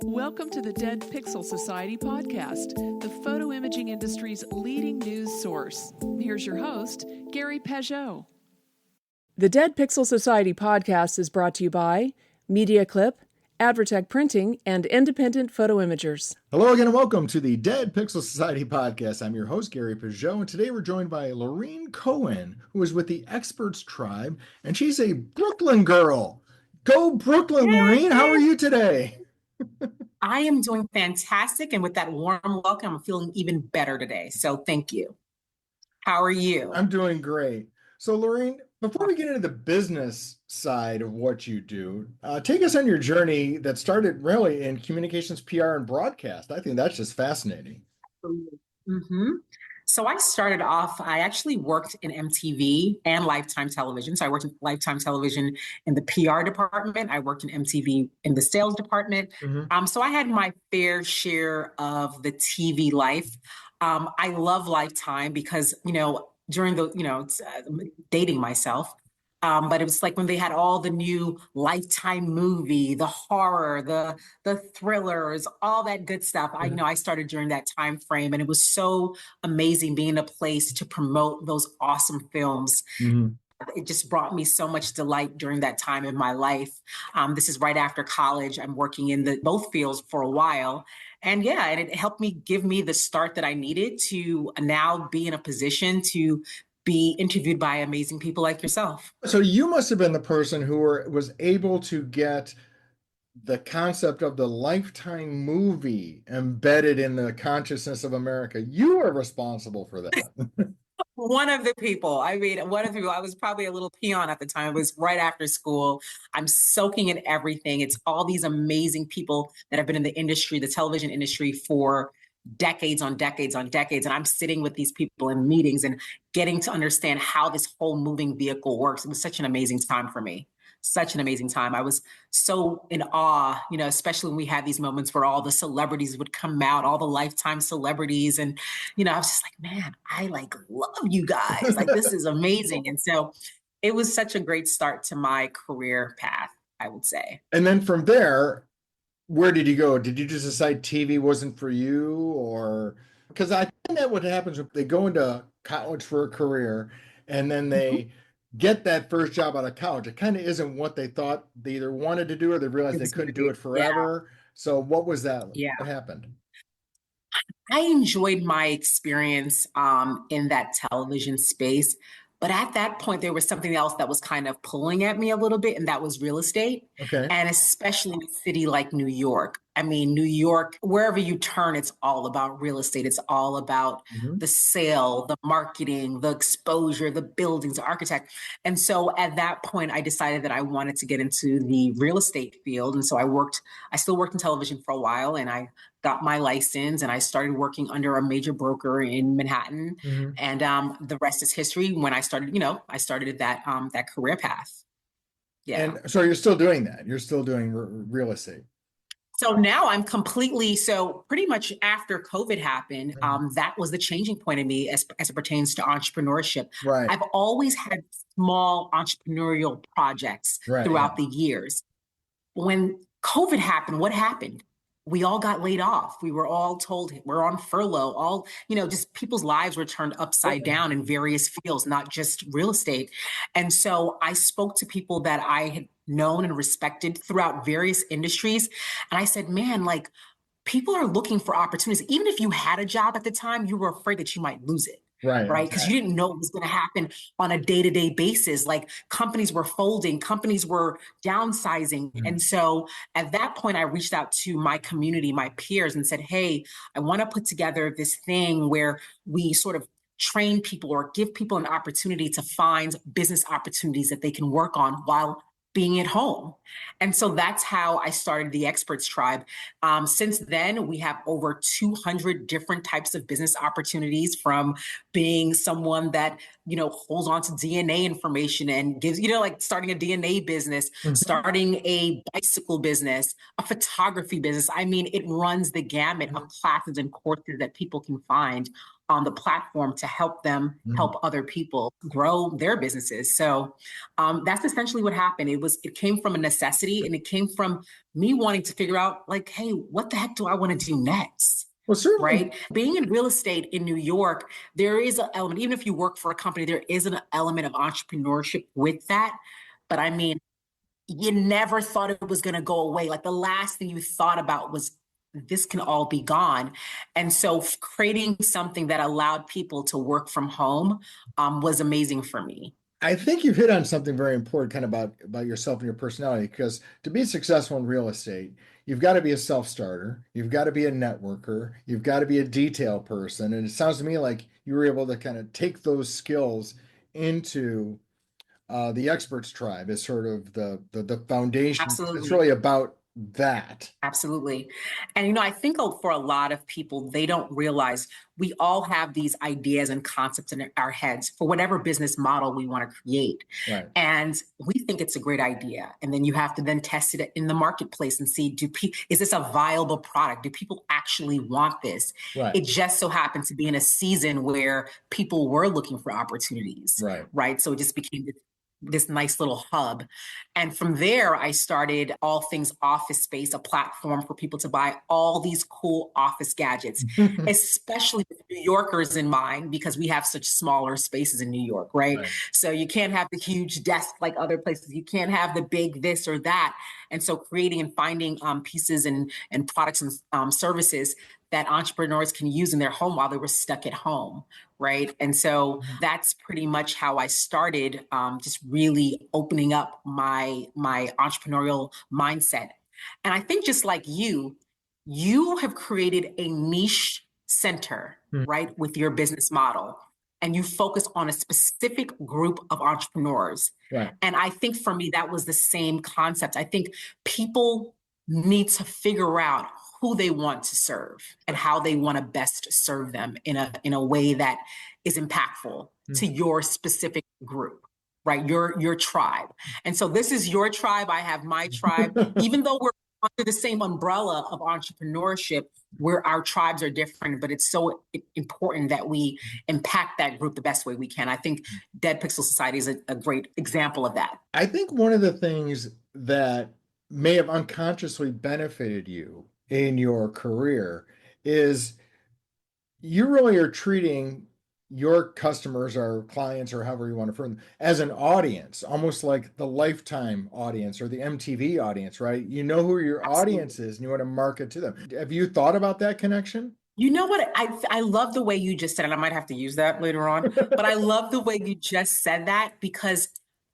Welcome to the Dead Pixel Society podcast, the photo imaging industry's leading news source. Here's your host, Gary Peugeot. The Dead Pixel Society podcast is brought to you by Media Clip, Advertech Printing, and Independent Photo Imagers. Hello again and welcome to the Dead Pixel Society podcast. I'm your host, Gary Peugeot, and today we're joined by Lorene Cowan, who is with the Experts Tribe, and she's a Brooklyn girl. Go Brooklyn, Lorene! How are you today? I am doing fantastic, and with that warm welcome, I'm feeling even better today. So thank you. How are you? I'm doing great. So Lorene, before we get into the business side of what you do, take us on your journey that started really in communications, PR, and broadcast. I think that's just fascinating. Mm-hmm. So I started off, I actually worked in MTV and Lifetime Television. So I worked in Lifetime Television in the PR department. I worked in MTV in the sales department. So I had my fair share of the TV life. I love Lifetime because, during the, it's, dating myself. But it was like when they had all the new Lifetime movie, the horror, the thrillers, all that good stuff. I started during that time frame, and it was so amazing being in a place to promote those awesome films. It just brought me so much delight during that time in my life. This is right after college. I'm working in both fields for a while. And it helped me give me the start that I needed to now be in a position to be interviewed by amazing people like yourself. So you must have been the person who was able to get the concept of the Lifetime movie embedded in the consciousness of America. You are responsible for that. One of the people. I was probably a little peon at the time. It was right after school. I'm soaking in everything. It's all these amazing people that have been in the industry, the television industry, for decades on decades on decades. And I'm sitting with these people in meetings and getting to understand how this whole moving vehicle works. It was such an amazing time for me. Such an amazing time. I was so in awe, especially when we had these moments where all the celebrities would come out, all the Lifetime celebrities. And, I was just like, man, I love you guys. This is amazing. And so it was such a great start to my career path, I would say. And then from there, where did you go? Did you just decide TV wasn't for you? Or because I think that what happens when they go into college for a career and then they get that first job out of college, it kind of isn't what they thought they either wanted to do or they realized they couldn't do it forever. So what was that? What happened? I enjoyed my experience in that television space. But at that point, there was something else that was kind of pulling at me a little bit, and that was real estate. Okay. And especially in a city like New York. I mean, New York, wherever you turn, it's all about real estate. It's all about the sale, the marketing, the exposure, the buildings, the architect. And so at that point, I decided that I wanted to get into the real estate field. And so I still worked in television for a while, and I got my license and I started working under a major broker in Manhattan. And the rest is history. When I started, I started that career path. Yeah. And so you're still doing that. You're still doing real estate. So now I'm pretty much after COVID happened, that was the changing point in me as it pertains to entrepreneurship. Right. I've always had small entrepreneurial projects throughout the years. When COVID happened, what happened? We all got laid off. We were all told we're on furlough. Just people's lives were turned upside down in various fields, not just real estate. And so I spoke to people that I had known and respected throughout various industries. And I said, man, people are looking for opportunities. Even if you had a job at the time, you were afraid that you might lose it. Right. Because you didn't know what was going to happen on a day-to-day basis. Companies were folding, companies were downsizing. And so at that point, I reached out to my community, my peers, and said, hey, I want to put together this thing where we sort of train people or give people an opportunity to find business opportunities that they can work on while being at home. And so that's how I started the Experts Tribe. Since then, we have over 200 different types of business opportunities, from being someone that, holds on to DNA information and gives, starting a DNA business, starting a bicycle business, a photography business. I mean, it runs the gamut of classes and courses that people can find on the platform to help them help other people grow their businesses. So that's essentially what happened. It came from a necessity, and it came from me wanting to figure out, like, hey, what the heck do I want to do next? Well, certainly. Right. Being in real estate in New York, there is an element, even if you work for a company, there is an element of entrepreneurship with that. But I mean, you never thought it was going to go away. Like, the last thing you thought about was, this can all be gone. And so creating something that allowed people to work from home was amazing for me. I think you've hit on something very important kind of about yourself and your personality, because to be successful in real estate, you've got to be a self-starter, you've got to be a networker, you've got to be a detail person. And it sounds to me like you were able to kind of take those skills into the experts tribe as sort of the foundation. Absolutely. It's really about that. Absolutely. And, I think for a lot of people, they don't realize we all have these ideas and concepts in our heads for whatever business model we want to create. Right. And we think it's a great idea. And then you have to then test it in the marketplace and see, is this a viable product? Do people actually want this? Right. It just so happened to be in a season where people were looking for opportunities. Right. So it just became this nice little hub. And from there, I started All Things Office Space, a platform for people to buy all these cool office gadgets, especially with New Yorkers in mind, because we have such smaller spaces in New York, right? So you can't have the huge desk like other places. You can't have the big this or that. And so creating and finding pieces and products and services that entrepreneurs can use in their home while they were stuck at home, right? And so that's pretty much how I started, just really opening up my entrepreneurial mindset. And I think just like you have created a niche center, right, with your business model. And you focus on a specific group of entrepreneurs. Right. And I think for me, that was the same concept. I think people need to figure out who they want to serve and how they want to best serve them in a way that is impactful to your specific group, right? Your tribe. And so this is your tribe. I have my tribe. Even though we're under the same umbrella of entrepreneurship, where our tribes are different, but it's so important that we impact that group the best way we can. I think Dead Pixel Society is a great example of that. I think one of the things that may have unconsciously benefited you in your career is you really are treating your customers or clients, or however you want to refer to them, as an audience, almost like the Lifetime audience or the MTV audience, right? You know who your audience is and you want to market to them. Have you thought about that connection? You know what? I love the way you just said it. I might have to use that later on, but I love the way you just said that, because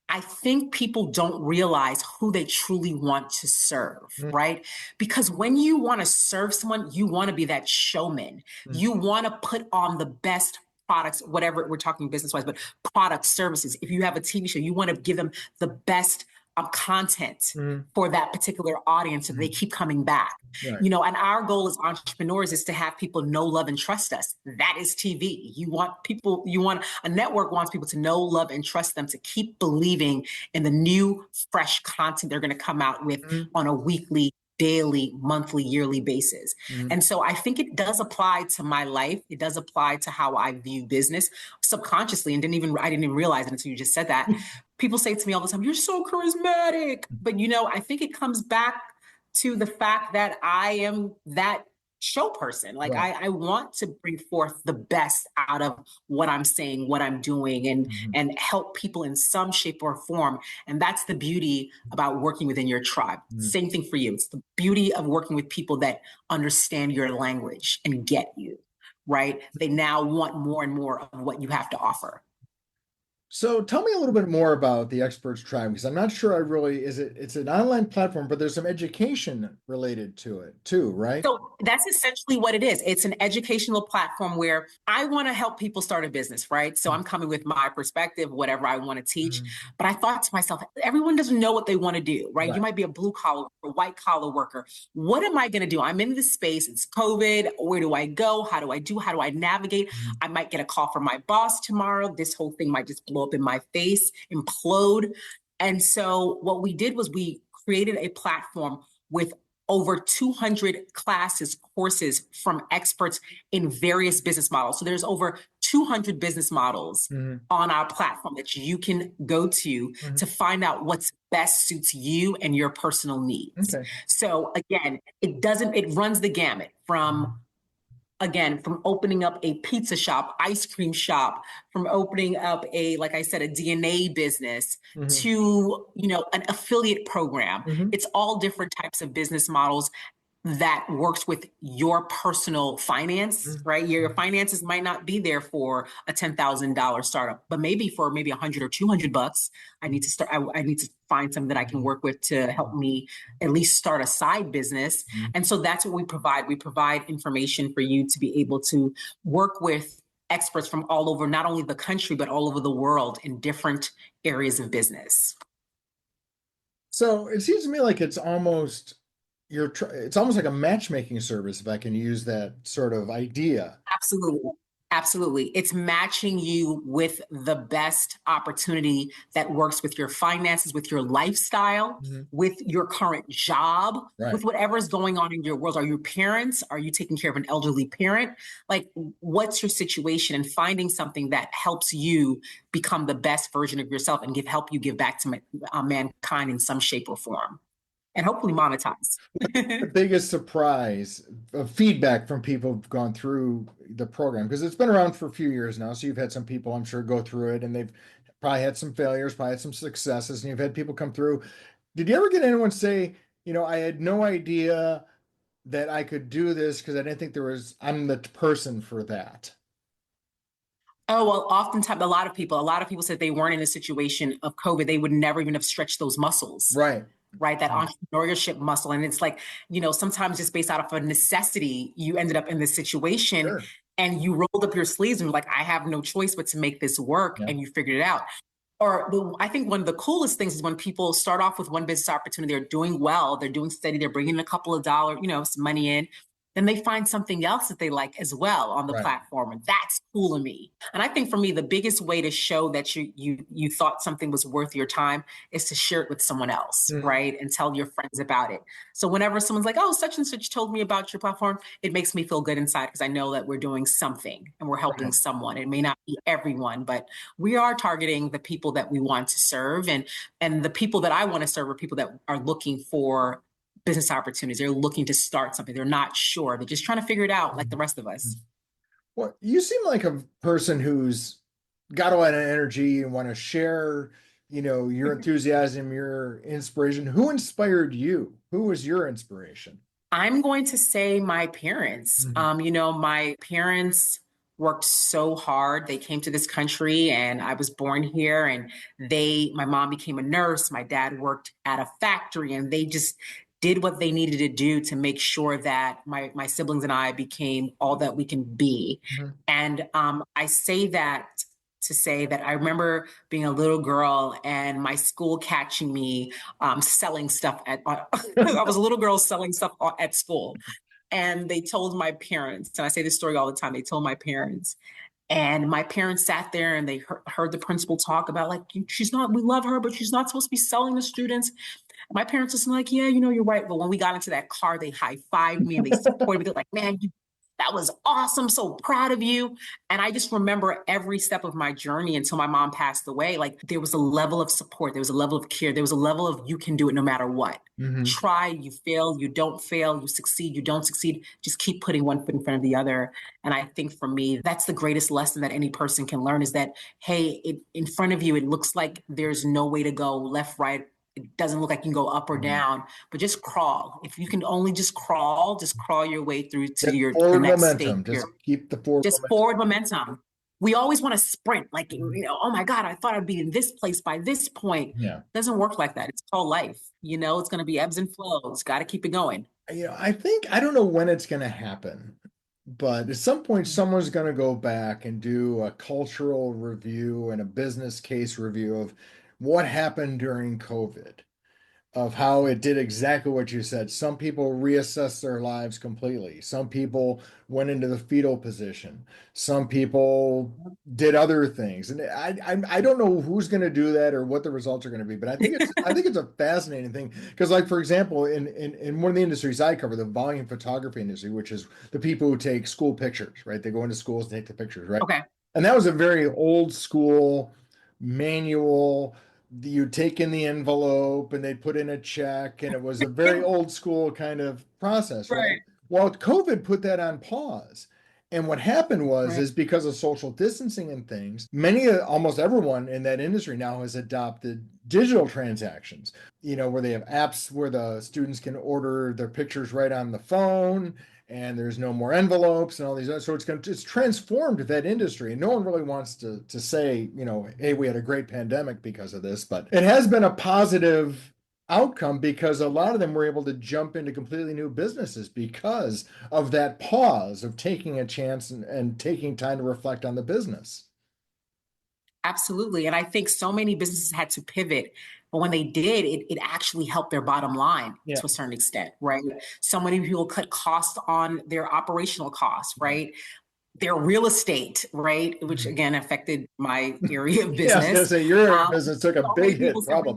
I think people don't realize who they truly want to serve, right? Because when you want to serve someone, you want to be that showman. You want to put on the best products, whatever we're talking business-wise, but products, services. If you have a TV show, you want to give them the best content for that particular audience, so they keep coming back. Right. And our goal as entrepreneurs is to have people know, love, and trust us. That is TV. A network wants people to know, love, and trust them, to keep believing in the new, fresh content they're going to come out with on a weekly, daily, monthly, yearly basis. And so I think it does apply to my life. It does apply to how I view business subconsciously, and I didn't even realize it until you just said that. People say to me all the time, "You're so charismatic." But, I think it comes back to the fact that I am that show person. Like, right. I want to bring forth the best out of what I'm saying, what I'm doing, and help people in some shape or form. And that's the beauty about working within your tribe. Same thing for you. It's the beauty of working with people that understand your language and get you, right? They now want more and more of what you have to offer. So tell me a little bit more about the Experts Tribe, because I'm not sure it's an online platform, but there's some education related to it too, right? So that's essentially what it is. It's an educational platform where I want to help people start a business, right? So I'm coming with my perspective, whatever I want to teach. But I thought to myself, everyone doesn't know what they want to do, right? You might be a blue collar or white collar worker. What am I going to do? I'm in this space. It's COVID. Where do I go? How do I navigate? I might get a call from my boss tomorrow. This whole thing might just blow up in my face, implode. And so what we did was we created a platform with over 200 classes, courses from experts in various business models. So there's over 200 business models on our platform that you can go to find out what's best suits you and your personal needs. Okay. So again, it runs the gamut from opening up a pizza shop, ice cream shop, from opening up like I said, a DNA business to, an affiliate program. It's all different types of business models that works with your personal finance, right? Your finances might not be there for a $10,000 startup, but maybe for maybe $100 or $200, I need to start. I need to find something that I can work with to help me at least start a side business. And so that's what we provide. We provide information for you to be able to work with experts from all over, not only the country, but all over the world in different areas of business. So it seems to me like it's almost like a matchmaking service, if I can use that sort of idea. Absolutely. Absolutely. It's matching you with the best opportunity that works with your finances, with your lifestyle, with your current job, with whatever's going on in your world. Are you parents? Are you taking care of an elderly parent? Like, what's your situation? And finding something that helps you become the best version of yourself and help you give back to mankind in some shape or form. And hopefully monetize. The biggest surprise of feedback from people who've gone through the program, because it's been around for a few years now. So you've had some people, I'm sure, go through it, and they've probably had some failures, probably had some successes, and you've had people come through. Did you ever get anyone say, I had no idea that I could do this because I didn't think I'm the person for that? Oh, well, oftentimes, a lot of people said they weren't in a situation of COVID. They would never even have stretched those muscles. Right. That entrepreneurship muscle. And it's like, sometimes just based out of a necessity, you ended up in this situation and you rolled up your sleeves and were like, I have no choice but to make this work. And you figured it out. Or I think one of the coolest things is when people start off with one business opportunity, they're doing well, they're doing steady, they're bringing a couple of dollars, some money in. Then they find something else that they like as well on the platform. And that's cool to me. And I think for me, the biggest way to show that you thought something was worth your time is to share it with someone else, right? And tell your friends about it. So whenever someone's like, oh, such and such told me about your platform, it makes me feel good inside because I know that we're doing something and we're helping someone. It may not be everyone, but we are targeting the people that we want to serve. And the people that I want to serve are people that are looking for business opportunities. They're looking to start something. They're not sure. They're just trying to figure it out like the rest of us. Well, you seem like a person who's got a lot of energy and want to share, your enthusiasm, your inspiration. Who inspired you? Who was your inspiration? I'm going to say my parents. My parents worked so hard. They came to this country and I was born here, and my mom became a nurse. My dad worked at a factory, and they just did what they needed to do to make sure that my siblings and I became all that we can be. And I say that to say that I remember being a little girl and my school catching me selling stuff I was a little girl selling stuff at school. And they told my parents, and I say this story all the time, they told my parents. And my parents sat there and they heard the principal talk about, like, we love her, but she's not supposed to be selling to students. My parents just like, yeah, you're right. But when we got into that car, they high-fived me and they supported me. They're like, man, that was awesome. So proud of you. And I just remember every step of my journey until my mom passed away. Like, there was a level of support. There was a level of care. There was a level of, you can do it no matter what. Try, you fail, you don't fail, you succeed, you don't succeed. Just keep putting one foot in front of the other. And I think for me, that's the greatest lesson that any person can learn is that, hey, in front of you, it looks like there's no way to go left, right. It doesn't look like you can go up or down, but just crawl. If you can only just crawl your way through to the next momentum. stage. Just keep the forward momentum. We always want to sprint, like, oh my God, I thought I'd be in this place by this point. It doesn't work like that. It's called life. It's going to be ebbs and flows. Got to keep it going. I don't know when it's going to happen, but at some point, someone's going to go back and do a cultural review and a business case review of what happened during COVID. of how it did exactly what you said. Some people reassessed their lives completely. Some people went into the fetal position. Some people did other things. And I don't know who's going to do that or what the results are going to be, but I think it's a fascinating thing because, like, for example, in one of the industries I cover, the volume photography industry, which is the people who take school pictures, right? They go into schools and take the pictures, right? Okay. And that was a very old school manual. You'd take in the envelope and they'd put in a check, and it was a very old school kind of process, right? Right. Well, COVID put that on pause. And what happened was, Right. is because of social distancing and things, almost everyone in that industry now has adopted digital transactions, where they have apps where the students can order their pictures right on the phone, and there's no more envelopes and all these other. So it's transformed that industry. And no one really wants to say, hey, we had a great pandemic because of this, but it has been a positive outcome because a lot of them were able to jump into completely new businesses because of that pause of taking a chance and taking time to reflect on the business. Absolutely. And I think so many businesses had to pivot, but when they did, it actually helped their bottom line to a certain extent, right? So many people cut costs on their operational costs, right? Their real estate, right? Which again affected my area of business. Yeah, I was gonna say your area of business took a So big hit, people said, probably.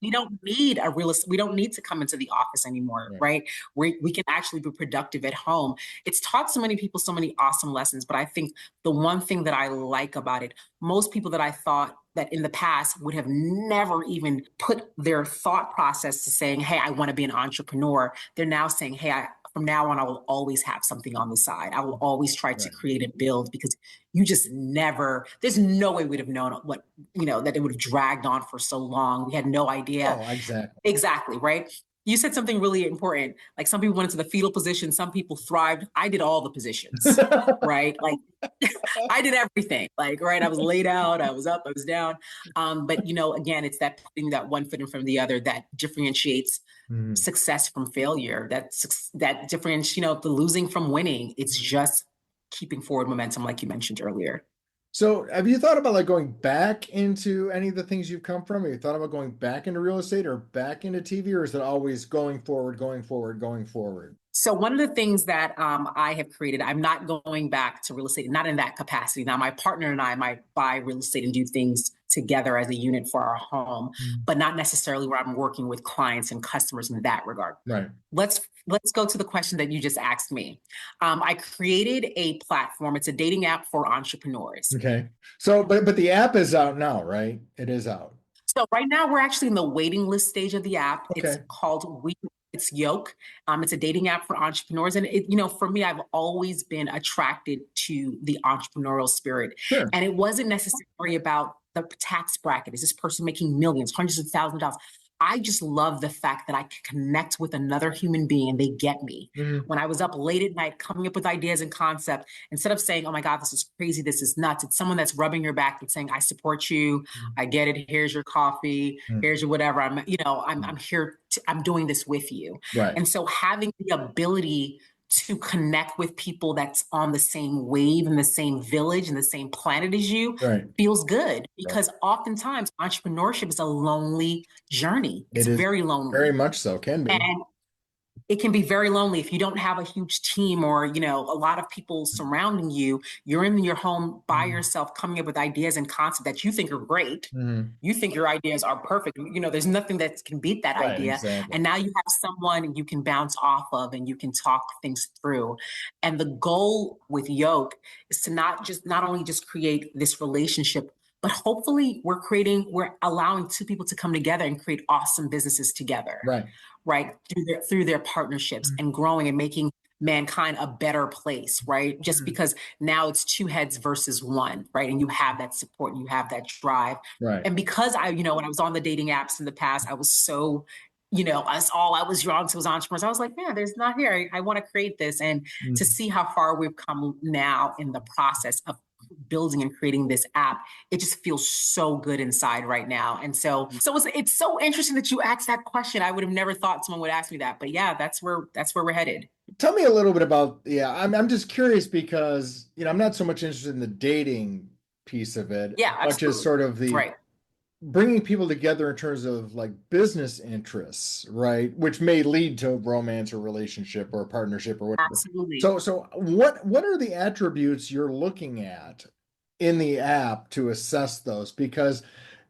we don't need a real estate. We don't need to come into the office anymore, right? We can actually be productive at home. It's taught so many people so many awesome lessons. But I think the one thing that I like about it, most people that I thought that in the past would have never even put their thought process to saying, hey, I want to be an entrepreneur. They're now saying, hey, from now on, I will always have something on the side. I will always try to create and build, because you just never, there's no way we'd have known what, that it would have dragged on for so long. We had no idea. Oh, exactly. Exactly, right? You said something really important. Like, some people went into the fetal position, some people thrived. I did all the positions, right? Like, I did everything. Like, right, I was laid out, I was up, I was down. But again, it's that putting that one foot in front of the other that differentiates success from failure. That differentiates, the losing from winning. It's just keeping forward momentum, like you mentioned earlier. So have you thought about, like, going back into any of the things you've come from? Have you thought about going back into real estate or back into TV, or is it always going forward, going forward, going forward? So one of the things that I have created, I'm not going back to real estate, not in that capacity. Now, my partner and I might buy real estate and do things together as a unit for our home, but not necessarily where I'm working with clients and customers in that regard. Right. Let's go to the question that you just asked me. I created a platform. It's a dating app for entrepreneurs. Okay. So, but the app is out now, right? It is out. So right now we're actually in the waiting list stage of the app. Okay. It's called It's Yoke. It's a dating app for entrepreneurs. And for me, I've always been attracted to the entrepreneurial spirit. Sure. And it wasn't necessarily about the tax bracket. Is this person making millions, hundreds of thousands of dollars? I just love the fact that I can connect with another human being and they get me. When I was up late at night coming up with ideas and concept, instead of saying, oh my God, this is crazy, this is nuts, it's someone that's rubbing your back and saying, I support you, I get it, here's your coffee, here's your whatever, I'm here, I'm doing this with you. Right. And so having the ability to connect with people that's on the same wave and the same village and the same planet as you feels good, because oftentimes entrepreneurship is a lonely journey. It's very lonely. Very much so, can be. And it can be very lonely if you don't have a huge team or, a lot of people surrounding you. You're in your home by yourself, coming up with ideas and concepts that you think are great. You think your ideas are perfect. There's nothing that can beat that idea. Exactly. And now you have someone you can bounce off of and you can talk things through. And the goal with Yoke is to not only just create this relationship, but hopefully we're allowing two people to come together and create awesome businesses together. Right. Through their partnerships and growing and making mankind a better place, right? Just because now it's two heads versus one, right? And you have that support and you have that drive. Right. And because when I was on the dating apps in the past, I was so, all I was drawn to was entrepreneurs. I was like, man, there's not here. I want to create this. And to see how far we've come now in the process of building and creating this app, it just feels so good inside right now. And so it's so interesting that you asked that question. I would have never thought someone would ask me that, but yeah, that's where we're headed. Tell me a little bit about, I'm just curious because, I'm not so much interested in the dating piece of it, but just sort of the bringing people together in terms of like business interests, right? Which may lead to romance or relationship or partnership or whatever. Absolutely. So what are the attributes you're looking at in the app to assess those? Because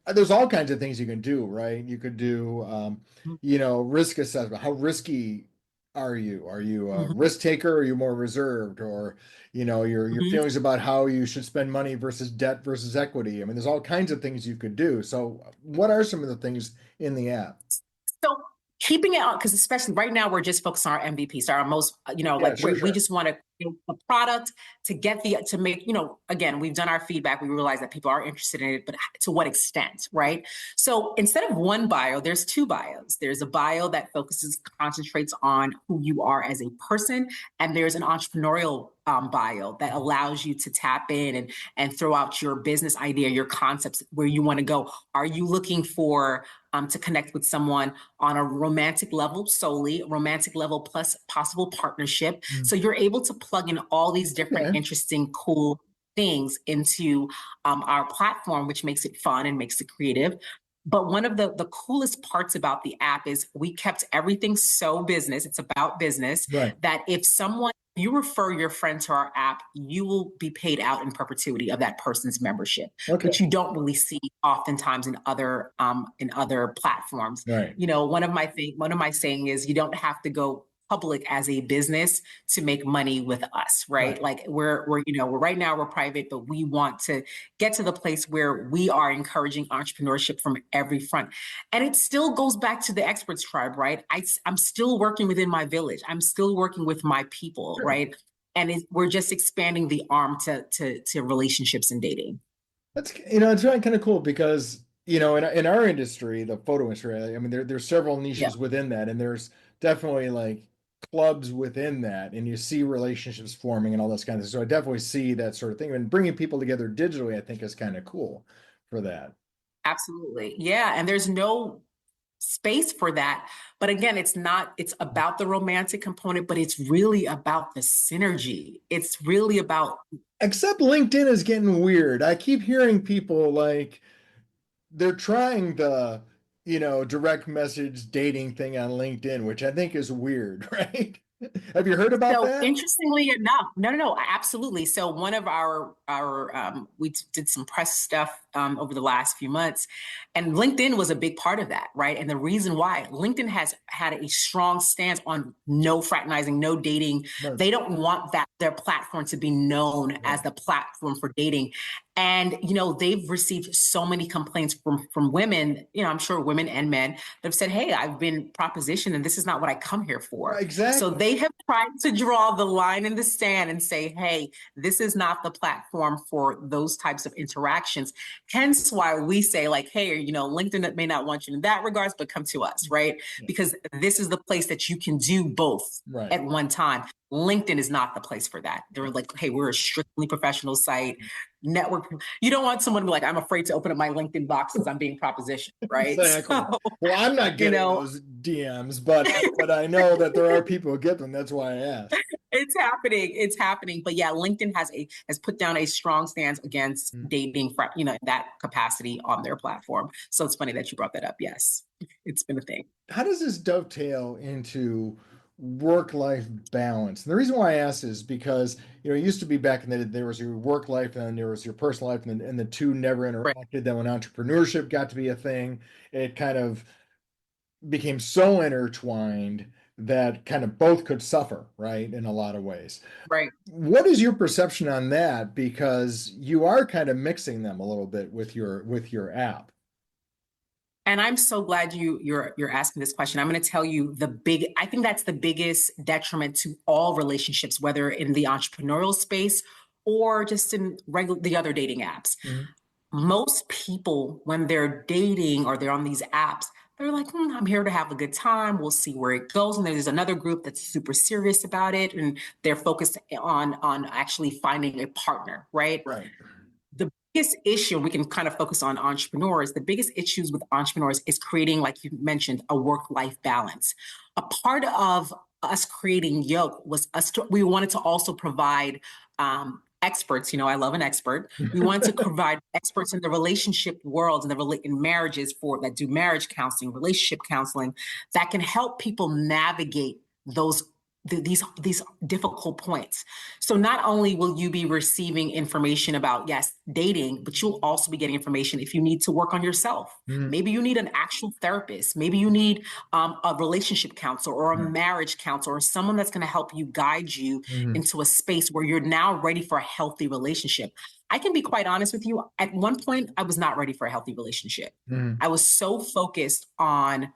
there's all kinds of things you can do, right? You could do, risk assessment. How risky are you? Are you a Mm-hmm. risk taker? Or are you more reserved? Or, your Mm-hmm. feelings about how you should spend money versus debt versus equity. I mean, there's all kinds of things you could do. So, what are some of the things in the app? So keeping it on, because especially right now we're just focused on our MVP. So our most, Yeah, like sure, we sure. just want to build a product to make, again, we've done our feedback. We realize that people are interested in it, but to what extent, right? So instead of one bio, there's two bios. There's a bio that concentrates on who you are as a person, and there's an entrepreneurial bio that allows you to tap in and throw out your business idea, your concepts, where you want to go. Are you looking for to connect with someone on a romantic level solely, romantic level plus possible partnership? So you're able to plug in all these different Okay. interesting, cool things into our platform, which makes it fun and makes it creative. But one of the coolest parts about the app is we kept everything so business. It's about business. Right. That if you refer your friend to our app, you will be paid out in perpetuity of that person's membership, Okay. which you don't really see oftentimes in other platforms. Right. One of my saying is you don't have to go public as a business to make money with us, right? Like we're right now we're private, but we want to get to the place where we are encouraging entrepreneurship from every front. And it still goes back to the experts tribe, right? I'm still working within my village. I'm still working with my people, Sure. right? And we're just expanding the arm to relationships and dating. That's it's really kind of cool because in our industry, the photo industry, I mean there's several niches within that, and there's definitely like clubs within that, and you see relationships forming and all this kind of stuff. So I definitely see that sort of thing, and bringing people together digitally, I think is kind of cool for that. Absolutely. Yeah. And there's no space for that. But again, it's about the romantic component, but it's really about the synergy. It's really about. Except LinkedIn is getting weird. I keep hearing people like they're trying the, direct message dating thing on LinkedIn, which I think is weird, right? Have you heard about So that? interestingly enough, no, absolutely. So one of we did some press stuff over the last few months, and LinkedIn was a big part of that, right? And the reason why LinkedIn has had a strong stance on no fraternizing, no dating. Right. They don't want their platform to be known as the platform for dating. And they've received so many complaints from women. I'm sure women and men that have said, "Hey, I've been propositioned, and this is not what I come here for." Exactly. So they have tried to draw the line in the sand and say, "Hey, this is not the platform for those types of interactions." Hence, why we say, like, "Hey, LinkedIn may not want you in that regards, but come to us, right? Yeah. Because this is the place that you can do both at one time." LinkedIn is not the place for that. They're like, "Hey, we're a strictly professional site." Network. You don't want someone to be like, "I'm afraid to open up my LinkedIn box because I'm being propositioned," right? Exactly. So, well, I'm not getting those DMs, but I know that there are people who get them. That's why I asked. It's happening. But yeah, LinkedIn has put down a strong stance against dating, in that capacity on their platform. So it's funny that you brought that up. Yes, it's been a thing. How does this dovetail into work-life balance? And the reason why I ask is because it used to be back in the day there was your work life and then there was your personal life, and the two never interacted. Right. Then when entrepreneurship got to be a thing, it kind of became so intertwined that kind of both could suffer, right, in a lot of ways. Right. What is your perception on that? Because you are kind of mixing them a little bit with your app. And I'm so glad you're asking this question. I'm going to tell you I think that's the biggest detriment to all relationships, whether in the entrepreneurial space or just in the other dating apps. Mm-hmm. Most people, when they're dating or they're on these apps, they're like, "I'm here to have a good time. We'll see where it goes." And there's another group that's super serious about it, and they're focused on actually finding a partner, right? Right. The biggest issue, we can kind of focus on entrepreneurs, the biggest issues with entrepreneurs is creating, like you mentioned, a work-life balance. A part of us creating Yoke was we wanted to also provide experts, I love an expert. We wanted to provide experts in the relationship world and in marriages that do marriage counseling, relationship counseling, that can help people navigate these difficult points. So not only will you be receiving information about, yes, dating, but you'll also be getting information if you need to work on yourself. Maybe you need an actual therapist. Maybe you need a relationship counselor or a marriage counselor, or someone that's going to help you guide you into a space where you're now ready for a healthy relationship. I can be quite honest with you. At one point, I was not ready for a healthy relationship. I was so focused on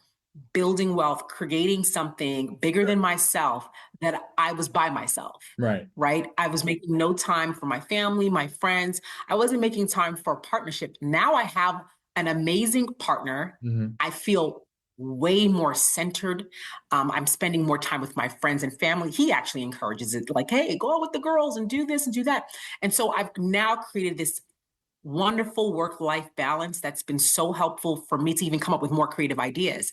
building wealth, creating something bigger than myself, that I was by myself. Right. I was making no time for my family, my friends. I wasn't making time for a partnership. Now I have an amazing partner. I feel way more centered. I'm spending more time with my friends and family. He actually encourages it, like, hey, go out with the girls and do this and do that. And so I've now created this wonderful work-life balance that's been so helpful for me to even come up with more creative ideas.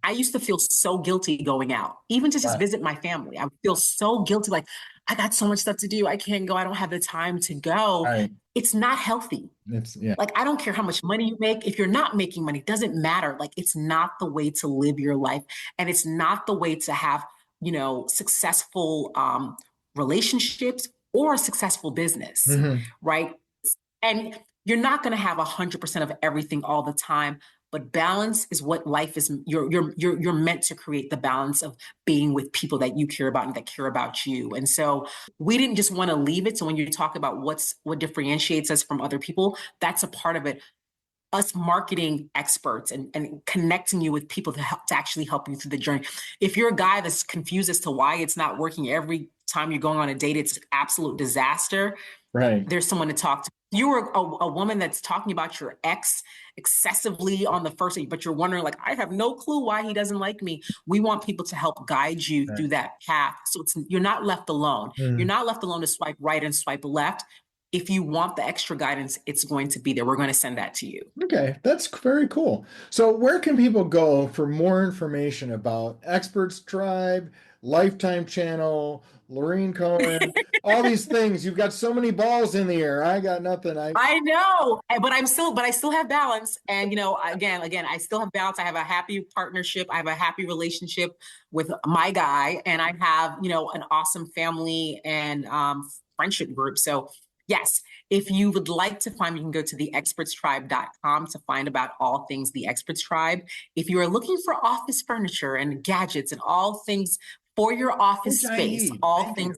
I used to feel so guilty going out, even to just visit my family. I would feel so guilty, like, I got so much stuff to do. I can't go. I don't have the time to go. It's not healthy. Like, I don't care how much money you make. If you're not making money, it doesn't matter. Like, it's not the way to live your life. And it's not the way to have, successful relationships or a successful business, right? And you're not going to have 100% of everything all the time, but balance is what life is. You're meant to create the balance of being with people that you care about and that care about you. And so we didn't just want to leave it. So when you talk about what differentiates us from other people, that's a part of it. Us marketing experts and connecting you with people to actually help you through the journey. If you're a guy that's confused as to why it's not working every time you're going on a date, it's an absolute disaster. There's someone to talk to. You were a woman that's talking about your ex excessively on the first date, but you're wondering, like, I have no clue why he doesn't like me. We want people to help guide you through that path. So you're not left alone. You're not left alone to swipe right and swipe left. If you want the extra guidance, it's going to be there. We're going to send that to you. Okay, that's very cool. So where can people go for more information about Experts Tribe, Lifetime Channel, Lorene Cowan, all these things? You've got so many balls in the air. I got nothing. I know, but I still have balance. And, again, I still have balance. I have a happy partnership. I have a happy relationship with my guy, and I have, an awesome family and friendship group. So yes, if you would like to find me, you can go to theexpertstribe.com to find about all things The Experts Tribe. If you are looking for office furniture and gadgets and all things for your office space, all things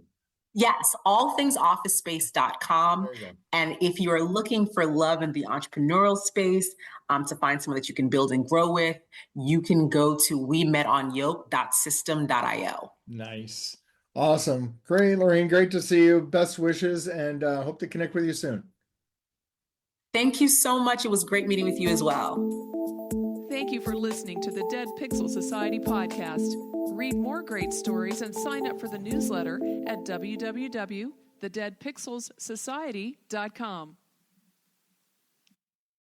officespace.com. And if you are looking for love in the entrepreneurial space, to find someone that you can build and grow with, you can go to wemetonyoke.system.io. Nice. Awesome. Great, Lorene. Great to see you. Best wishes, and hope to connect with you soon. Thank you so much. It was great meeting with you as well. Thank you for listening to the Dead Pixel Society podcast. Read more great stories and sign up for the newsletter at www.thedeadpixelssociety.com.